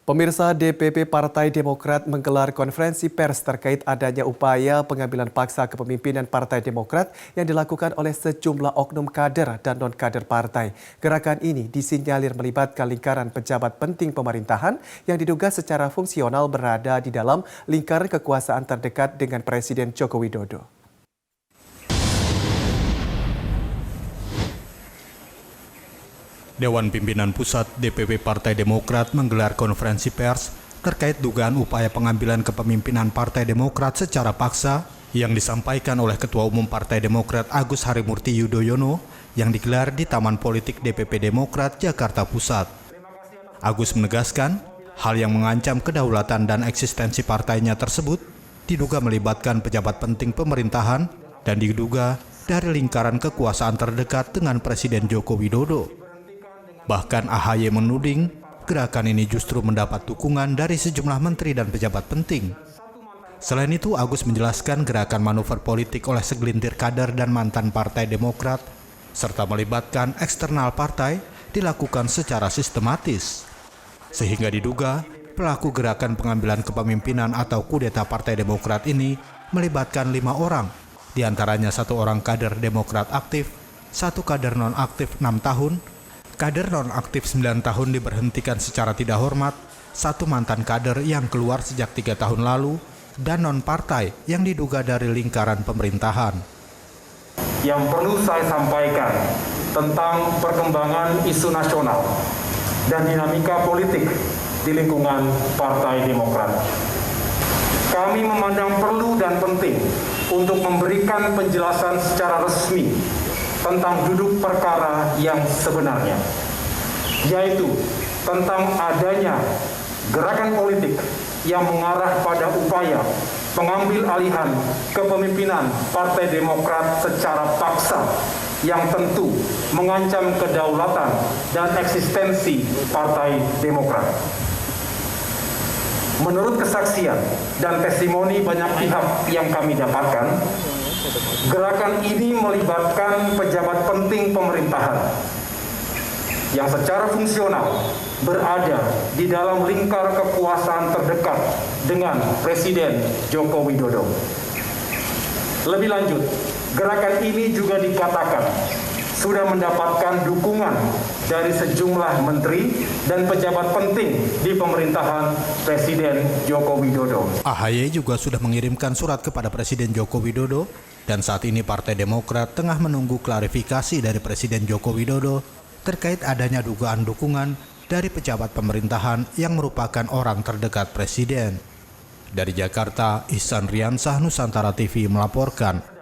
Pemirsa, DPP Partai Demokrat menggelar konferensi pers terkait adanya upaya pengambilan paksa kepemimpinan Partai Demokrat yang dilakukan oleh sejumlah oknum kader dan non-kader partai. Gerakan ini disinyalir melibatkan lingkaran pejabat penting pemerintahan yang diduga secara fungsional berada di dalam lingkaran kekuasaan terdekat dengan Presiden Joko Widodo. Dewan Pimpinan Pusat DPP Partai Demokrat menggelar konferensi pers terkait dugaan upaya pengambilan kepemimpinan Partai Demokrat secara paksa yang disampaikan oleh Ketua Umum Partai Demokrat Agus Harimurti Yudhoyono yang digelar di Taman Politik DPP Demokrat Jakarta Pusat. Agus menegaskan, hal yang mengancam kedaulatan dan eksistensi partainya tersebut diduga melibatkan pejabat penting pemerintahan dan diduga dari lingkaran kekuasaan terdekat dengan Presiden Joko Widodo. Bahkan AHY menuding gerakan ini justru mendapat dukungan dari sejumlah menteri dan pejabat penting. Selain itu, Agus menjelaskan gerakan manuver politik oleh segelintir kader dan mantan Partai Demokrat serta melibatkan eksternal partai dilakukan secara sistematis. Sehingga diduga pelaku gerakan pengambilan kepemimpinan atau kudeta Partai Demokrat ini melibatkan 5 orang, diantaranya 1 orang kader Demokrat aktif, 1 kader non-aktif 6 tahun, kader non-aktif 9 tahun diberhentikan secara tidak hormat, 1 mantan kader yang keluar sejak 3 tahun lalu, dan non-partai yang diduga dari lingkaran pemerintahan. Yang perlu saya sampaikan tentang perkembangan isu nasional dan dinamika politik di lingkungan Partai Demokrat. Kami memandang perlu dan penting untuk memberikan penjelasan secara resmi tentang duduk perkara yang sebenarnya, yaitu tentang adanya gerakan politik yang mengarah pada upaya pengambil alihan kepemimpinan Partai Demokrat secara paksa yang tentu mengancam kedaulatan dan eksistensi Partai Demokrat. Menurut kesaksian dan testimoni banyak pihak yang kami dapatkan, gerakan ini melibatkan pejabat penting pemerintahan yang secara fungsional berada di dalam lingkar kekuasaan terdekat dengan Presiden Joko Widodo. Lebih lanjut, gerakan ini juga dikatakan sudah mendapatkan dukungan dari sejumlah menteri dan pejabat penting di pemerintahan Presiden Joko Widodo. AHY juga sudah mengirimkan surat kepada Presiden Joko Widodo dan saat ini Partai Demokrat tengah menunggu klarifikasi dari Presiden Joko Widodo terkait adanya dugaan dukungan dari pejabat pemerintahan yang merupakan orang terdekat Presiden. Dari Jakarta, Ihsan Riansah, Nusantara TV melaporkan.